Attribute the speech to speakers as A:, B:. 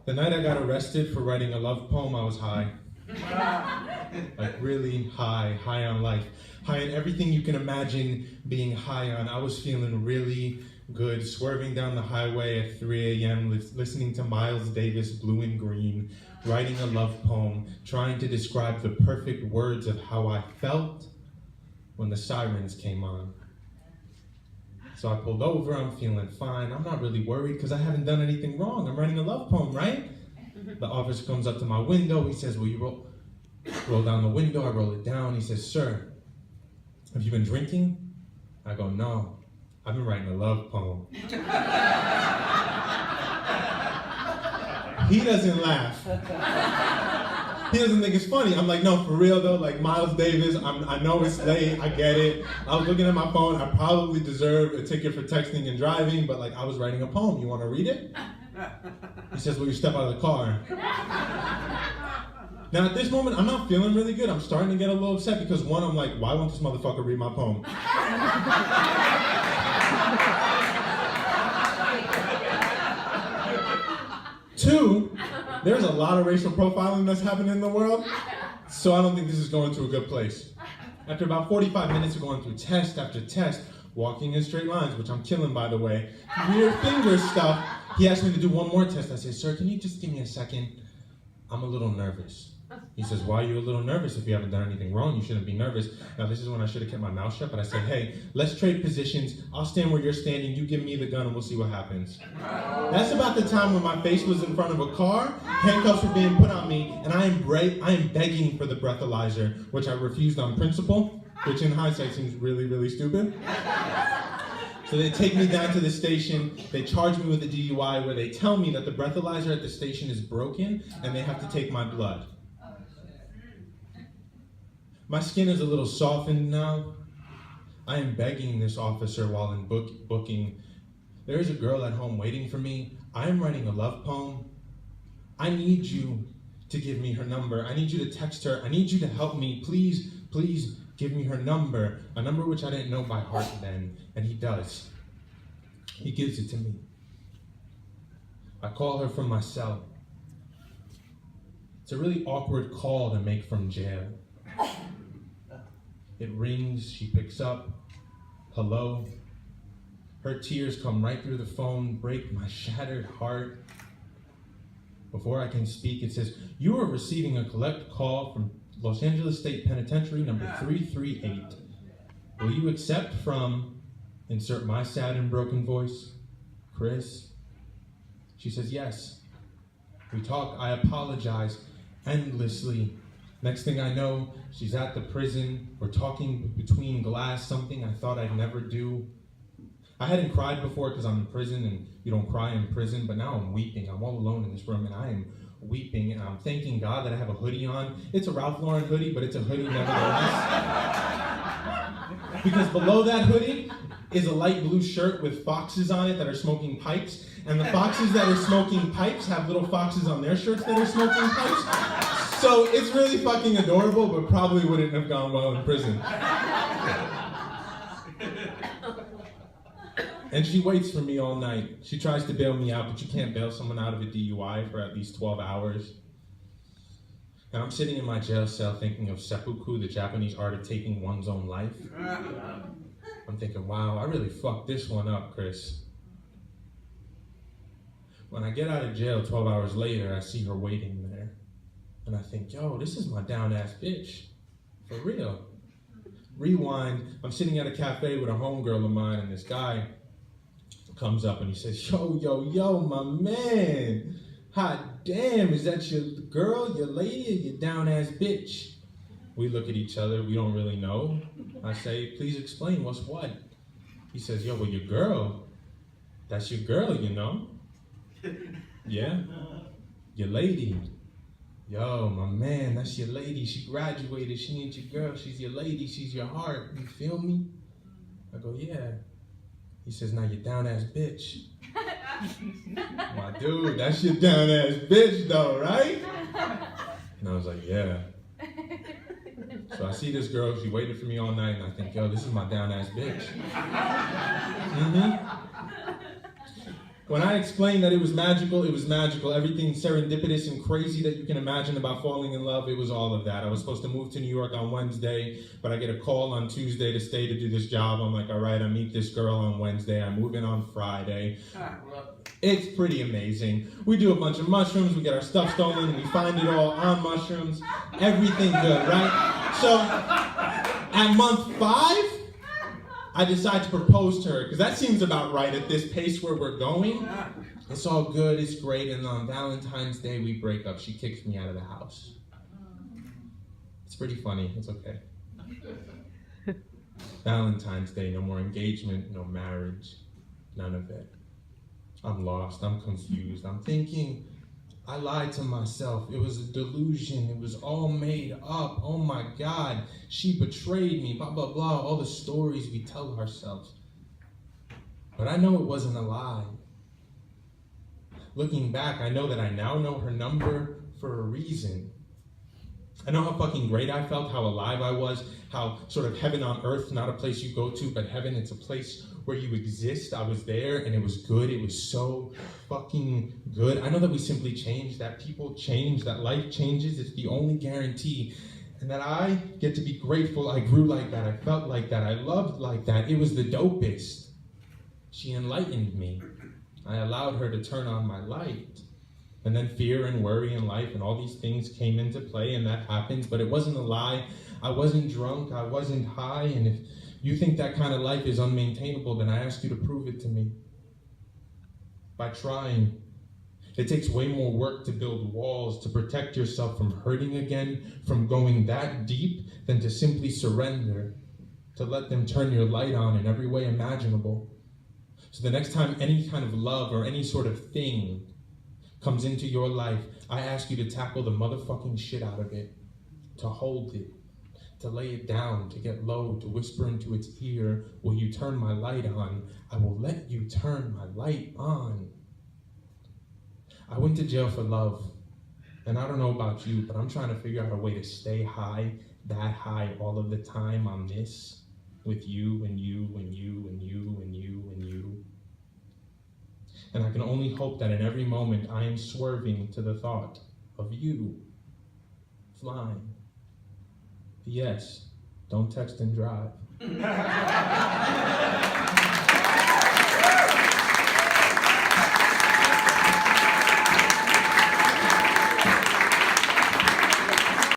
A: The night I got arrested for writing a love poem, I was high. Like really high on life. High on everything you can imagine being high on. I was feeling really good, swerving down the highway at 3 a.m., listening to Miles Davis, Blue and Green, writing a love poem, trying to describe the perfect words of how I felt when the sirens came on. So I pulled over, I'm feeling fine. I'm not really worried because I haven't done anything wrong. I'm writing a love poem, right? The officer comes up to my window. He says, will you roll down the window? I roll it down. He says, sir, have you been drinking? I go, no, I've been writing a love poem. He doesn't laugh. He doesn't think it's funny. I'm like, no, for real though, like Miles Davis, I know it's late, I get it. I was looking at my phone, I probably deserve a ticket for texting and driving, but like I was writing a poem, you wanna read it? He says, will you step out of the car? Now at this moment, I'm not feeling really good. I'm starting to get a little upset because one, I'm like, why won't this motherfucker read my poem? Two, there's a lot of racial profiling that's happening in the world, so I don't think this is going to a good place. After about 45 minutes of going through test after test, walking in straight lines, which I'm killing by the way, weird finger stuff, he asked me to do one more test. I said, sir, can you just give me a second? I'm a little nervous. He says, why are you a little nervous? If you haven't done anything wrong, you shouldn't be nervous. Now this is when I should have kept my mouth shut, but I said, hey, let's trade positions. I'll stand where you're standing, you give me the gun and we'll see what happens. That's about the time when my face was in front of a car, handcuffs were being put on me, and I am begging for the breathalyzer, which I refused on principle, which in hindsight seems really, really stupid. So they take me down to the station, they charge me with a DUI where they tell me that the breathalyzer at the station is broken and they have to take my blood. My skin is a little softened now. I am begging this officer while in booking. There is a girl at home waiting for me. I am writing a love poem. I need you to give me her number. I need you to text her. I need you to help me. Please, please give me her number. A number which I didn't know by heart then, and he does. He gives it to me. I call her from my cell. It's a really awkward call to make from jail. It rings, she picks up. Hello. Her tears come right through the phone, break my shattered heart. Before I can speak, it says, you are receiving a collect call from Los Angeles State Penitentiary number 338. Will you accept from, insert my sad and broken voice, Chris? She says, yes. We talk, I apologize endlessly. Next thing I know, she's at the prison. We're talking between glass, something I thought I'd never do. I hadn't cried before because I'm in prison and you don't cry in prison, but now I'm weeping. I'm all alone in this room and I am weeping and I'm thanking God that I have a hoodie on. It's a Ralph Lauren hoodie, but it's a hoodie nevertheless. Because below that hoodie is a light blue shirt with foxes on it that are smoking pipes. And the foxes that are smoking pipes have little foxes on their shirts that are smoking pipes. So it's really fucking adorable, but probably wouldn't have gone well in prison. And she waits for me all night. She tries to bail me out, but you can't bail someone out of a DUI for at least 12 hours. And I'm sitting in my jail cell thinking of seppuku, the Japanese art of taking one's own life. I'm thinking, wow, I really fucked this one up, Chris. When I get out of jail 12 hours later, I see her waiting there. And I think, yo, this is my down-ass bitch. For real. Rewind, I'm sitting at a cafe with a homegirl of mine, and this guy comes up and he says, yo, my man. Hot damn, is that your girl, your lady, or your down-ass bitch? We look at each other, we don't really know. I say, please explain, what's what? He says, yo, well, your girl, that's your girl, you know? Yeah? Your lady. Yo, my man, that's your lady. She graduated. She ain't your girl. She's your lady. She's your heart. You feel me? I go, yeah. He says, now you down-ass bitch. My dude, that's your down-ass bitch though, right? And I was like, yeah. So I see this girl. She waited for me all night, and I think, yo, this is my down-ass bitch. When I explained that it was magical, it was magical. Everything serendipitous and crazy that you can imagine about falling in love, it was all of that. I was supposed to move to New York on Wednesday, but I get a call on Tuesday to stay to do this job. I'm like, all right, I meet this girl on Wednesday. I move in on Friday. It's pretty amazing. We do a bunch of mushrooms. We get our stuff stolen. We find it all on mushrooms. Everything good, right? So at month 5, I decide to propose to her, because that seems about right at this pace where we're going. It's all good, it's great, and on Valentine's Day we break up. She kicks me out of the house. It's pretty funny, it's okay. Valentine's Day, no more engagement, no marriage, none of it. I'm lost, I'm confused, I'm thinking, I lied to myself. It was a delusion. It was all made up. Oh my God. She betrayed me. Blah, blah, blah. All the stories we tell ourselves. But I know it wasn't a lie. Looking back, I know that I now know her number for a reason. I know how fucking great I felt, how alive I was, how sort of heaven on earth, not a place you go to, but heaven, it's a place where you exist. I was there and it was good. It was so fucking good. I know that we simply change, that people change, that life changes. It's the only guarantee. And that I get to be grateful I grew like that. I felt like that. I loved like that. It was the dopest. She enlightened me. I allowed her to turn on my light. And then fear and worry in life and all these things came into play, and that happens. But it wasn't a lie. I wasn't drunk. I wasn't high. And if you think that kind of life is unmaintainable, then I ask you to prove it to me. By trying. It takes way more work to build walls, to protect yourself from hurting again, from going that deep, than to simply surrender, to let them turn your light on in every way imaginable. So the next time any kind of love or any sort of thing comes into your life, I ask you to tackle the motherfucking shit out of it, to hold it, to lay it down, to get low, to whisper into its ear, will you turn my light on? I will let you turn my light on. I went to jail for love, and I don't know about you, but I'm trying to figure out a way to stay high, that high all of the time on this, with you and you and you and you and you and you. And I can only hope that in every moment I am swerving to the thought of you flying. P.S. Don't text and drive.